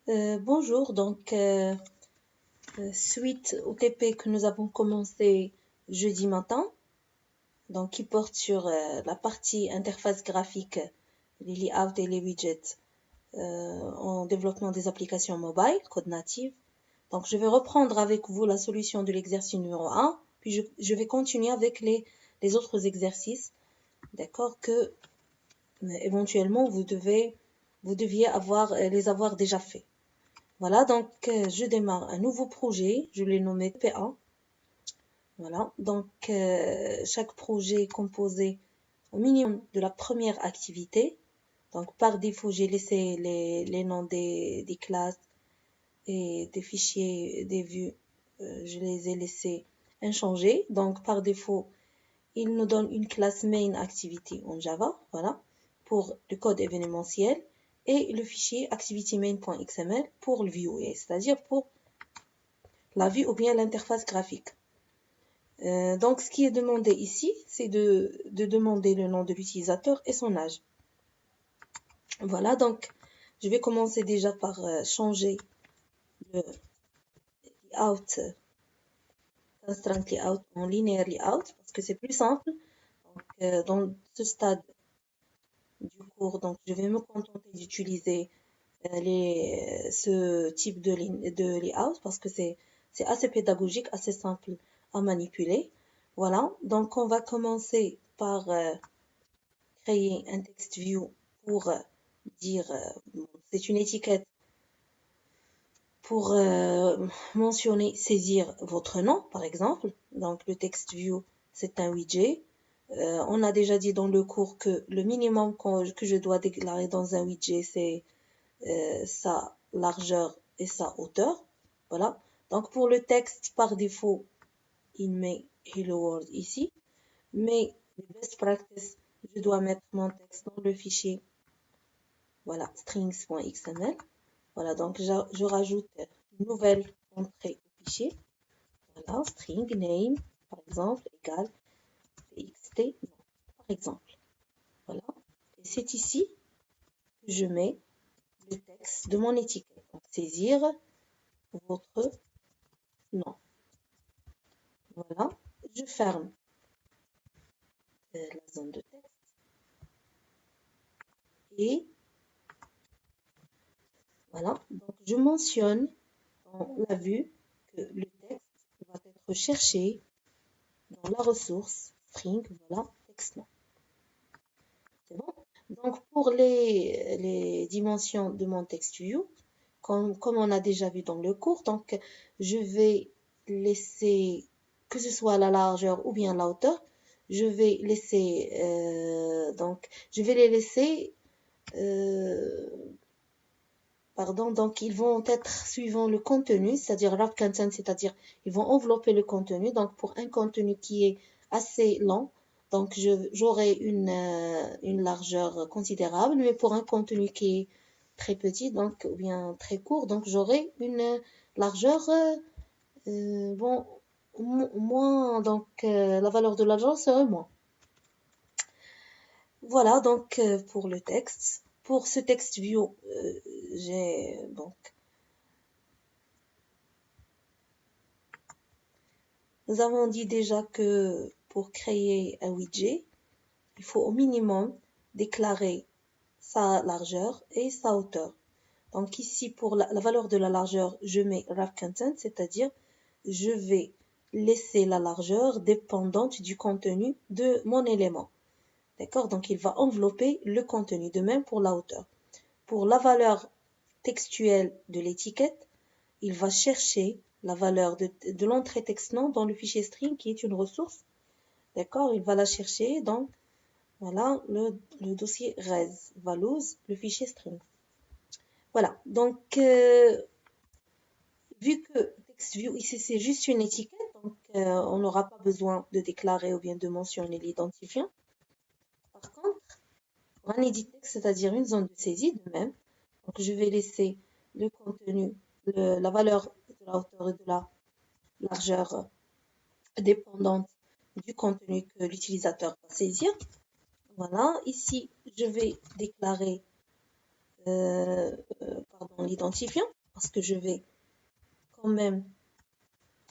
Bonjour, suite au TP que nous avons commencé jeudi matin, donc qui porte sur la partie interface graphique, les layouts et les widgets en développement des applications mobile, code native. Donc je vais reprendre avec vous la solution de l'exercice numéro 1, puis je vais continuer avec les autres exercices, d'accord, que éventuellement vous deviez les avoir déjà fait. Voilà, donc je démarre un nouveau projet, je l'ai nommé P1. Voilà, donc chaque projet est composé au minimum de la première activité. Donc par défaut, j'ai laissé les noms des classes et des fichiers, des vues, je les ai laissés inchangés. Donc par défaut, il nous donne une classe main activity en Java, voilà, pour le code événementiel et le fichier activitymain.xml pour le view, c'est-à-dire pour la vue ou bien l'interface graphique. Donc, ce qui est demandé ici, c'est de demander le nom de l'utilisateur et son âge. Voilà, donc, je vais commencer déjà par changer le layout, constraint layout en linear layout, parce que c'est plus simple. Donc, dans ce stade du cours, donc, je vais me contenter d'utiliser ce type de layout parce que c'est assez pédagogique, assez simple à manipuler. Voilà, donc on va commencer par créer un text view pour dire, c'est une étiquette pour mentionner, saisir votre nom, par exemple. Donc le text view, c'est un widget. On a déjà dit dans le cours que le minimum que je dois déclarer dans un widget, c'est sa largeur et sa hauteur. Voilà. Donc pour le texte, par défaut, il met Hello World ici. Mais les best practice, je dois mettre mon texte dans le fichier. Voilà, strings.xml. Voilà, donc je rajoute une nouvelle entrée au fichier. Voilà, string name, par exemple, égale txt, par exemple. Voilà. Et c'est ici que je mets le texte de mon étiquette. Donc, saisir votre nom. Voilà, je ferme la zone de texte et voilà, donc je mentionne dans la vue que le texte va être cherché dans la ressource string, voilà, texte nom. C'est bon? Donc pour les dimensions de mon text view, comme on a déjà vu dans le cours, donc je vais laisser, que ce soit la largeur ou bien la hauteur, je vais laisser, je vais les laisser, donc ils vont être suivant le contenu, c'est-à-dire wrap content, c'est-à-dire ils vont envelopper le contenu. Donc pour un contenu qui est assez long, donc j'aurai une largeur considérable, mais pour un contenu qui est très petit, donc ou bien très court, donc j'aurai une largeur moins, donc la valeur de largeur serait moins. Voilà donc pour le texte. Pour ce text view, j'ai donc nous avons dit déjà que pour créer un widget, il faut au minimum déclarer sa largeur et sa hauteur. Donc ici, pour la valeur de la largeur, je mets wrap content, c'est-à-dire je vais laisser la largeur dépendante du contenu de mon élément. D'accord? Donc il va envelopper le contenu. De même pour la hauteur. Pour la valeur textuelle de l'étiquette, il va chercher la valeur de l'entrée texte nom dans le fichier string qui est une ressource. D'accord? Il va la chercher dans voilà, le dossier res, values, le fichier string. Voilà, donc vu que TextView ici c'est juste une étiquette, donc on n'aura pas besoin de déclarer ou bien de mentionner l'identifiant. Par contre, pour un edit text, c'est-à-dire une zone de saisie de même, donc je vais laisser le contenu, la valeur de la hauteur et de la largeur dépendante du contenu que l'utilisateur va saisir. Voilà, ici je vais déclarer l'identifiant. parce que je vais quand même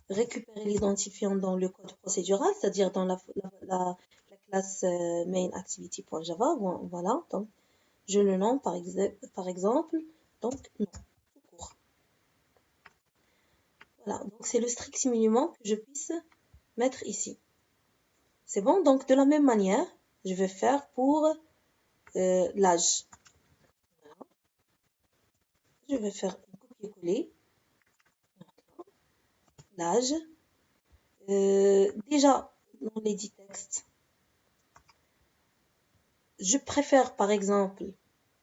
récupérer l'identifiant dans le code procédural, c'est-à-dire dans la classe main activity.java. Voilà, donc je le nomme par exemple, donc non, tout court. Voilà, donc c'est le strict minimum que je puisse mettre ici. C'est bon, donc de la même manière, je vais faire pour l'âge. Voilà. Je vais faire un copier-coller. L'âge. Déjà, dans l'édit texte, je préfère par exemple,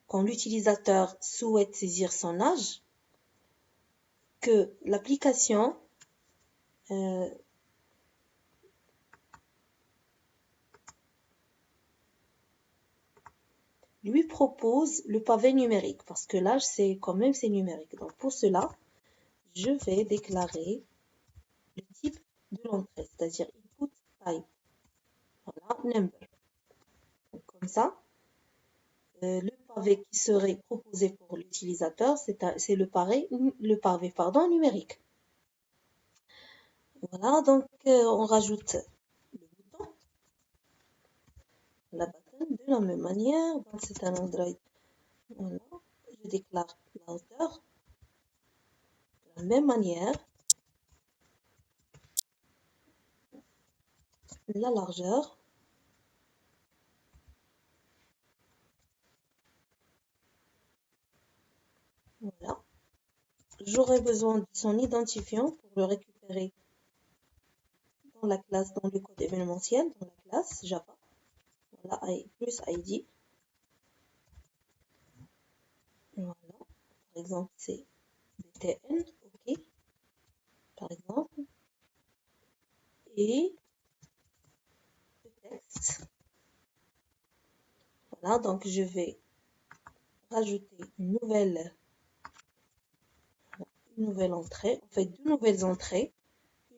quand l'utilisateur souhaite saisir son âge, que l'application lui propose le pavé numérique, parce que l'âge, c'est quand même c'est numérique. Donc pour cela, je vais déclarer le type de l'entrée, c'est-à-dire input type. Voilà, number. Donc, comme ça, le pavé qui serait proposé pour l'utilisateur, c'est le pavé numérique. Voilà, donc on rajoute le bouton, la button de la même manière. Donc c'est un Android. Voilà, je déclare la hauteur de la même manière, la largeur. Voilà. J'aurai besoin de son identifiant pour le récupérer dans la classe, dans le code événementiel, dans la classe Java. Voilà, plus ID. Voilà. Par exemple, c'est BTN, OK. Par exemple. Et le texte. Voilà, donc je vais rajouter une nouvelle entrée, en fait deux nouvelles entrées,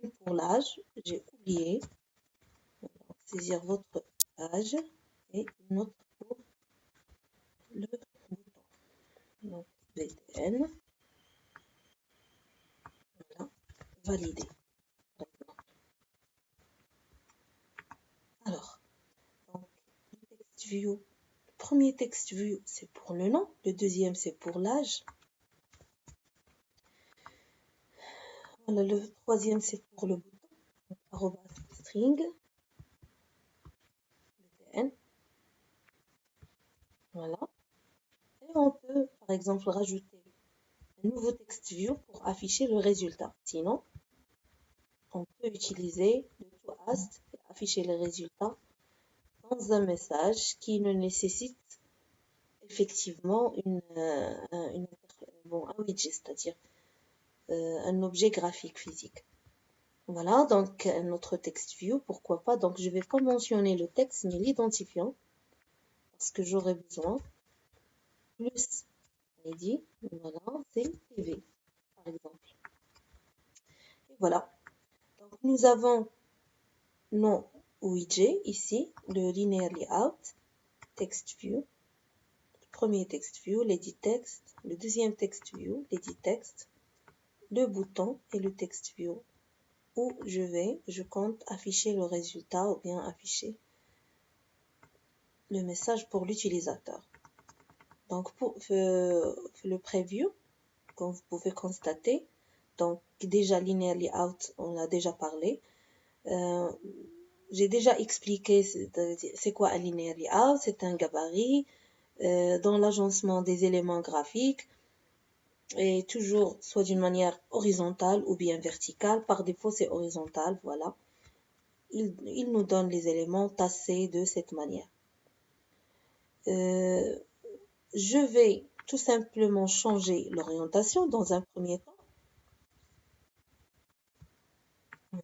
une pour l'âge, j'ai oublié, saisir votre âge, et une autre pour le bouton. Donc BTN, voilà, valider. Alors, donc, le text view, le premier text view c'est pour le nom, le deuxième c'est pour l'âge. Voilà, le troisième c'est pour le bouton, donc arrobas string, btn. Voilà. Et on peut par exemple rajouter un nouveau text view pour afficher le résultat. Sinon, on peut utiliser le toAst et afficher les résultats dans un message qui ne nécessite effectivement un widget, c'est-à-dire un objet graphique physique. Voilà, donc notre text view, pourquoi pas. Donc je vais pas mentionner le texte mais l'identifiant parce que j'aurai besoin plus ID, voilà, c'est TV par exemple. Et voilà. Donc nous avons nos widgets ici, le linear layout, text view, le premier text view, l'edit text, le deuxième text view, l'edit text, le bouton et le text view où je compte afficher le résultat ou bien afficher le message pour l'utilisateur. Donc pour le preview, comme vous pouvez constater, donc déjà linear layout, on a déjà parlé. J'ai déjà expliqué c'est quoi un linear layout, c'est un gabarit dans l'agencement des éléments graphiques et toujours soit d'une manière horizontale ou bien verticale. Par défaut c'est horizontal, voilà. Il nous donne les éléments tassés de cette manière. Je vais tout simplement changer l'orientation dans un premier temps.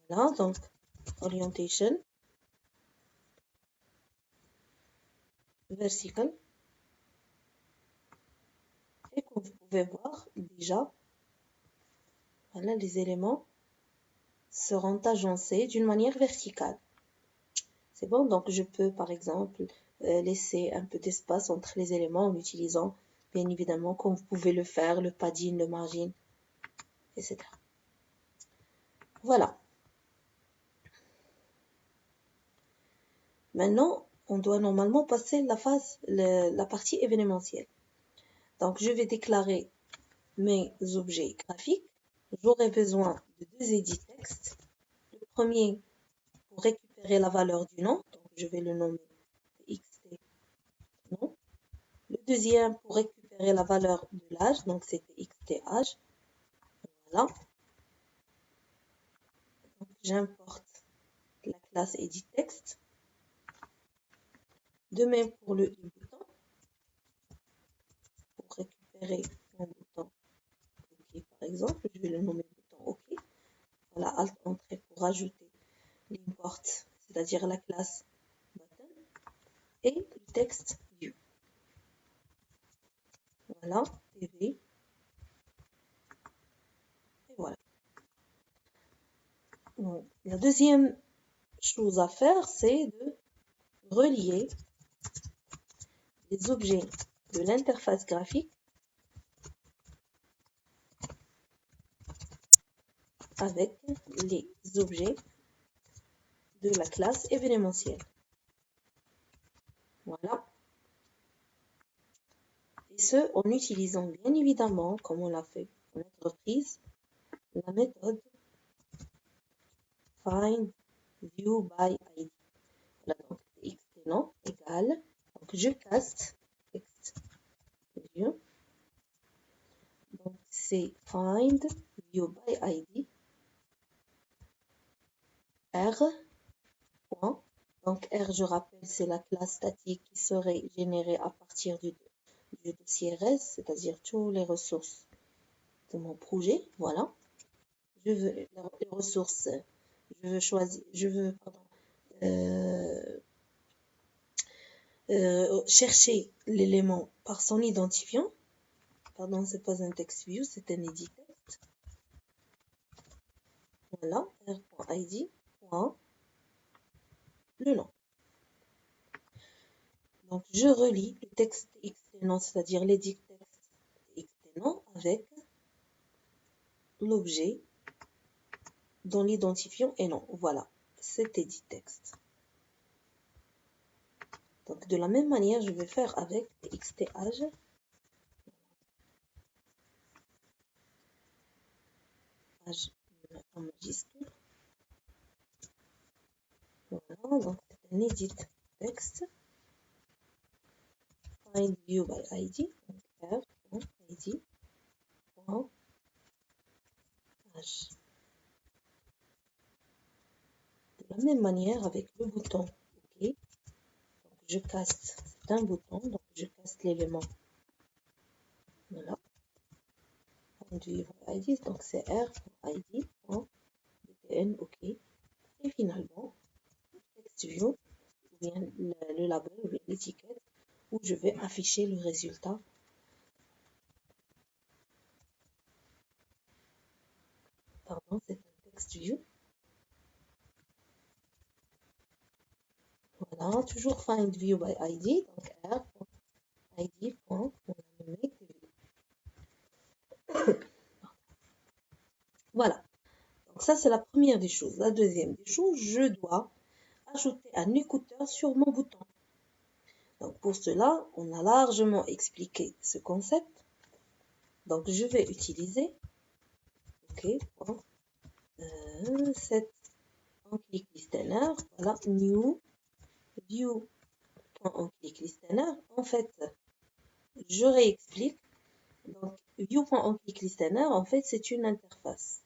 Voilà, donc orientation, vertical. Et comme vous pouvez voir, déjà, voilà, les éléments seront agencés d'une manière verticale. C'est bon, donc je peux par exemple laisser un peu d'espace entre les éléments en utilisant bien évidemment comme vous pouvez le faire, le padding, le margin. etc. Voilà. Maintenant, on doit normalement passer la partie événementielle. Donc, je vais déclarer mes objets graphiques. J'aurai besoin de deux edit textes. Le premier pour récupérer la valeur du nom, donc je vais le nommer txt nom. Le deuxième pour récupérer la valeur de l'âge, donc c'est txt âge. Voilà. Donc j'importe la classe edit text. De même pour le bouton, pour récupérer mon bouton OK par exemple, je vais le nommer bouton OK. Voilà, Alt Entrée pour ajouter l'import, c'est-à-dire la classe button, et le texte view. Voilà, TV. Et voilà. Donc, la deuxième chose à faire, c'est de relier les objets de l'interface graphique avec les objets de la classe événementielle. Voilà. Et ce, en utilisant bien évidemment, comme on l'a fait en entreprise, la méthode findViewById. Voilà, donc txt nom égale, donc je caste text view, donc c'est findViewById r point. Donc R, je rappelle, c'est la classe statique qui serait générée à partir du dossier res, c'est-à-dire toutes les ressources de mon projet. Voilà. Je veux les ressources, je veux chercher l'élément par son identifiant. Pardon, c'est pas un text view, c'est un edit text. Voilà, r.id, le nom. Donc, je relie le texte txt-nom, c'est-à-dire l'edit text txt-nom avec l'objet dont l'identifiant est nom. Voilà, c'est edit text. Donc, de la même manière, je vais faire avec txt âge. Âge en majuscule. Voilà, donc c'est un edit text. Find view by ID, r.id. H. De la même manière avec le bouton OK. Donc je caste, c'est un bouton, donc je caste l'élément. Voilà. Find view by ID, donc c'est r.id.btn OK. Et finalement, text view, ou bien le label, ou bien l'étiquette, où je vais afficher le résultat. Pardon, c'est un text view. Voilà, toujours find view by ID, donc r.id. Voilà. Donc ça, c'est la première des choses. La deuxième des choses, je dois ajouter un écouteur sur mon bouton. Donc pour cela, on a largement expliqué ce concept. Donc je vais utiliser set onClickListener, voilà, new view.onClickListener. En fait, je réexplique. Donc view.onClickListener, en fait, c'est une interface.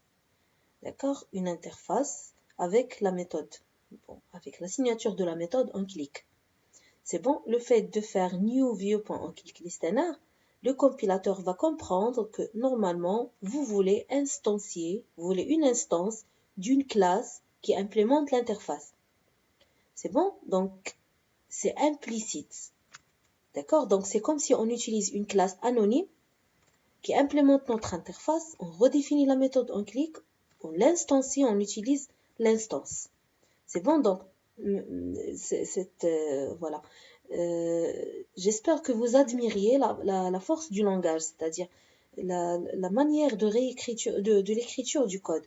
D'accord? Une interface avec la méthode. Bon, avec la signature de la méthode onClick. C'est bon, le fait de faire newView.onClickListener, le compilateur va comprendre que normalement, vous voulez une instance d'une classe qui implémente l'interface. C'est bon? Donc, c'est implicite. D'accord? Donc, c'est comme si on utilise une classe anonyme qui implémente notre interface, on redéfinit la méthode onClick, on l'instancie, on utilise l'instance. C'est bon? Donc, voilà. J'espère que vous admiriez la force du langage, c'est-à-dire la manière de réécriture, de l'écriture du code.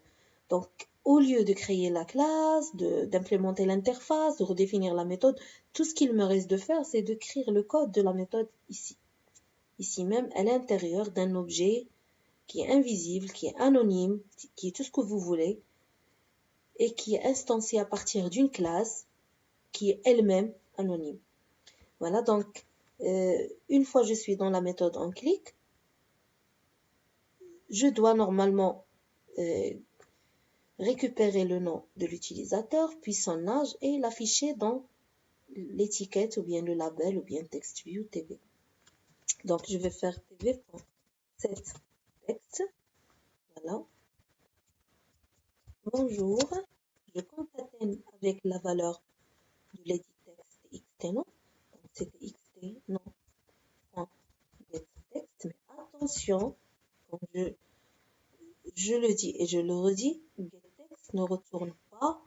Donc, au lieu de créer la classe, d'implémenter l'interface, de redéfinir la méthode, tout ce qu'il me reste de faire, c'est d'écrire le code de la méthode ici. Ici même, à l'intérieur d'un objet qui est invisible, qui est anonyme, qui est tout ce que vous voulez, et qui est instancié à partir d'une classe qui est elle-même anonyme. Voilà, donc, une fois que je suis dans la méthode en clic, je dois normalement récupérer le nom de l'utilisateur, puis son âge, et l'afficher dans l'étiquette ou bien le label ou bien TextView TV. Donc, je vais faire tv.setText. Voilà. Bonjour. Je concatène avec la valeur de l'edit-text xtnon. Donc, c'était xtnon.getText. Mais attention, quand je le dis et je le redis, getText ne retourne pas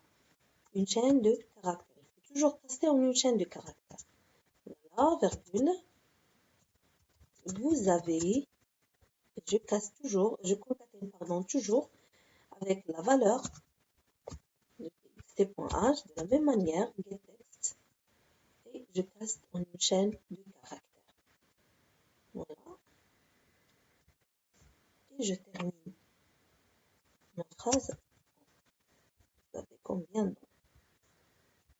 une chaîne de caractères. Il faut toujours rester en une chaîne de caractères. Voilà, virgule. Vous avez, je concatène toujours avec la valeur de xt.h de la même manière, getText, et je casse en une chaîne de caractères. Voilà. Et je termine ma phrase. Vous avez combien de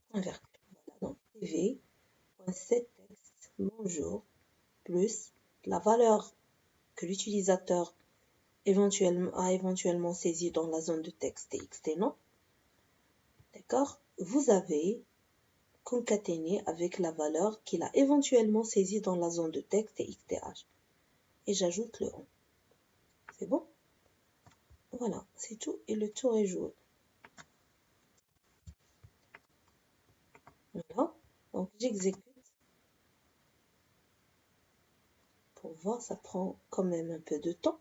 point virgule. Voilà, donc tv.setText bonjour plus la valeur que l'utilisateur a éventuellement saisi dans la zone de texte xtnon. D'accord? Vous avez concaténé avec la valeur qu'il a éventuellement saisie dans la zone de texte xth. Et j'ajoute le on. C'est bon? Voilà, c'est tout et le tour est joué. Voilà, donc j'exécute. Pour voir, ça prend quand même un peu de temps.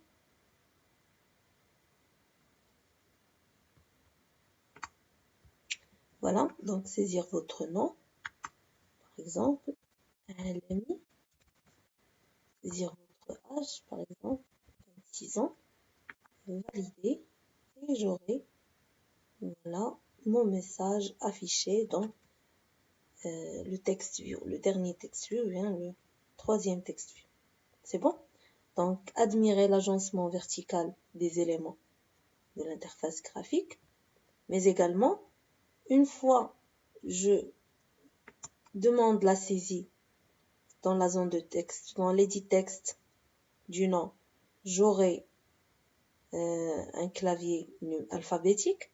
Voilà, donc saisir votre nom, par exemple, LMI, saisir votre âge, par exemple, 26 ans, valider, et j'aurai, voilà, mon message affiché dans le TextView, le dernier TextView, bien le troisième TextView. C'est bon? Donc, admirez l'agencement vertical des éléments de l'interface graphique, mais également, une fois je demande la saisie dans la zone de texte, dans l'édit texte du nom, j'aurai un clavier alphabétique,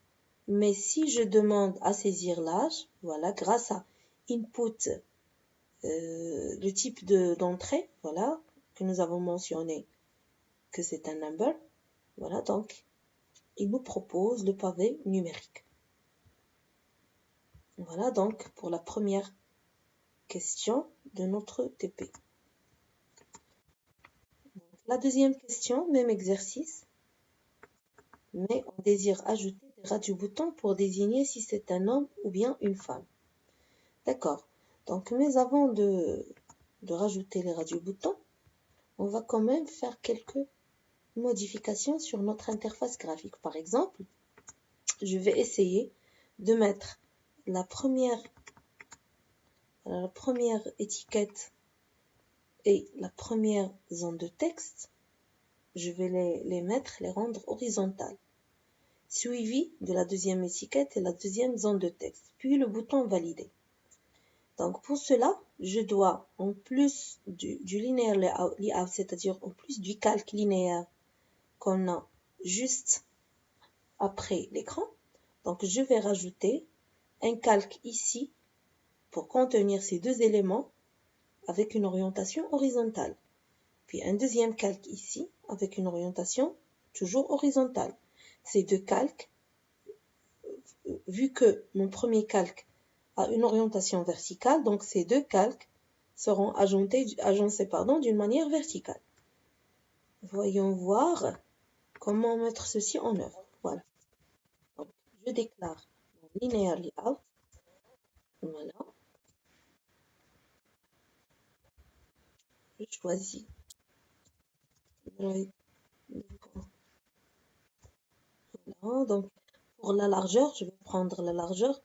mais si je demande à saisir l'âge, voilà, grâce à input, le type d'entrée, voilà, que nous avons mentionné que c'est un number, voilà, donc il nous propose le pavé numérique. Voilà donc pour la première question de notre TP. Donc, la deuxième question, même exercice, mais on désire ajouter des radio-boutons pour désigner si c'est un homme ou bien une femme. D'accord. Donc, mais avant de rajouter les radio-boutons, on va quand même faire quelques modifications sur notre interface graphique. Par exemple, je vais essayer de mettre la première étiquette et la première zone de texte, je vais les rendre horizontales, suivi de la deuxième étiquette et la deuxième zone de texte, puis le bouton valider. Donc pour cela, je dois, en plus du linéaire layout, c'est-à-dire en plus du calque linéaire qu'on a juste après l'écran, donc je vais rajouter un calque ici pour contenir ces deux éléments avec une orientation horizontale. Puis un deuxième calque ici avec une orientation toujours horizontale. Ces deux calques, vu que mon premier calque a une orientation verticale, donc ces deux calques seront agencés d'une manière verticale. Voyons voir comment mettre ceci en œuvre. Voilà. Donc, je déclare mon linear layout. Voilà. Je choisis Donc, pour la largeur, je vais prendre la largeur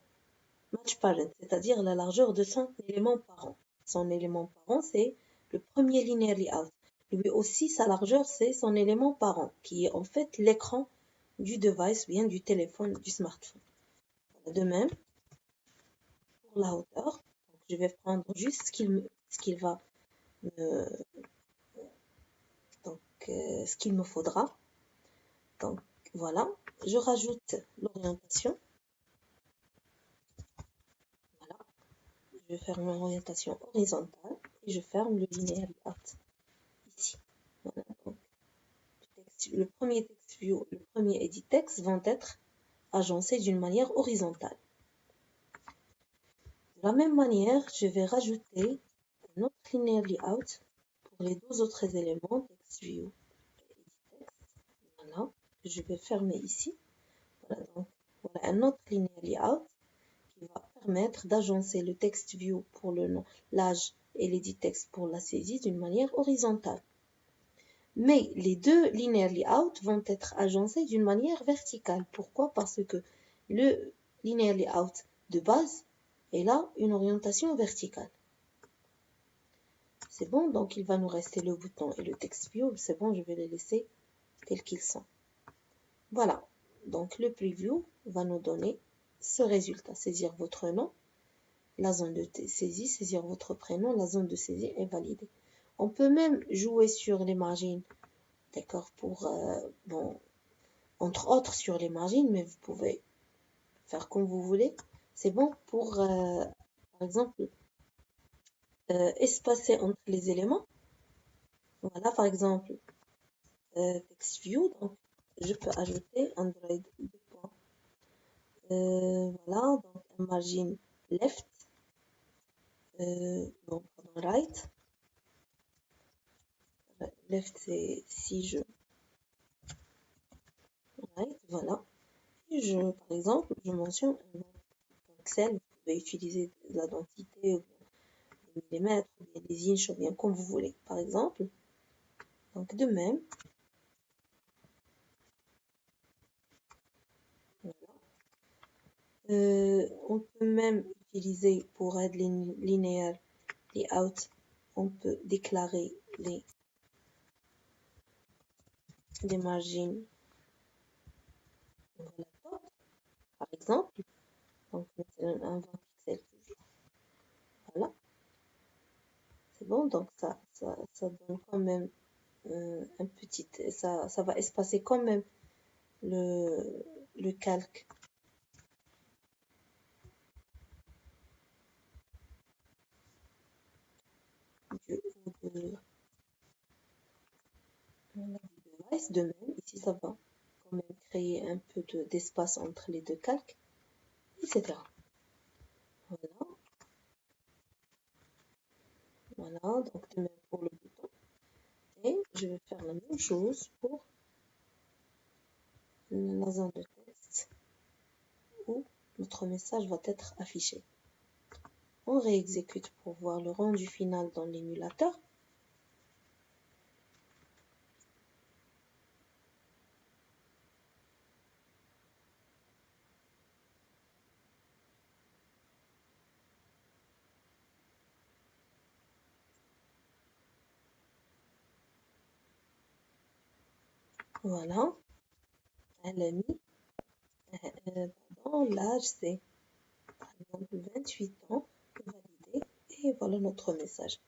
match parent, c'est-à-dire la largeur de son élément parent. Son élément parent, c'est le premier linear layout. Lui aussi, sa largeur, c'est son élément parent, qui est en fait l'écran du device, bien du téléphone, du smartphone. De même, pour la hauteur, donc je vais prendre juste ce qu'il va me, donc, ce qu'il me faudra. Donc, voilà. Je rajoute l'orientation. Voilà. Je vais faire une orientation horizontale et je ferme le linéaire layout ici. Voilà. Donc, le premier text view, le premier edit text vont être agencés d'une manière horizontale. De la même manière, je vais rajouter un autre linear layout pour les deux autres éléments, text view et edit text. Voilà. Je vais fermer ici. Voilà, donc voilà un autre linear layout qui va permettre d'agencer le text view pour le nom, l'âge et l'edit text pour la saisie d'une manière horizontale. Mais les deux linear layout vont être agencés d'une manière verticale. Pourquoi? Parce que le linear layout de base est là une orientation verticale. C'est bon, donc il va nous rester le bouton et le text view. C'est bon, je vais les laisser tels qu'ils sont. Voilà, donc le preview va nous donner ce résultat, saisir votre nom, la zone de saisie, saisir votre prénom, la zone de saisie est validée. On peut même jouer sur les margines, d'accord, pour, bon, entre autres sur les margines, mais vous pouvez faire comme vous voulez. C'est bon pour, par exemple, espacer entre les éléments. Voilà, par exemple, text view, donc je peux ajouter Android 2. Voilà, donc un margin left, bon, pardon, right. Left, c'est si je, right, voilà. Et je, par exemple, je mentionne un nom Excel, vous pouvez utiliser la densité, ou bien des millimètres, ou bien des inches, ou bien comme vous voulez, par exemple. Donc, de même, voilà. On peut même utiliser pour aide linéaire layout, on peut déclarer les margines, voilà, top, par exemple. Donc, un 20 pixels toujours. Voilà, c'est bon. Donc, ça donne quand même un petit. Ça va espacer quand même le calque. Du haut du device. De même, ici, ça va quand même créer un peu d'espace entre les deux calques, etc. Voilà. Voilà, donc de même pour le bouton. Et je vais faire la même chose pour la zone de texte où notre message va être affiché. On réexécute pour voir le rendu final dans l'émulateur. Voilà, elle a mis, l'âge c'est par exemple 28 ans, validé, et voilà notre message.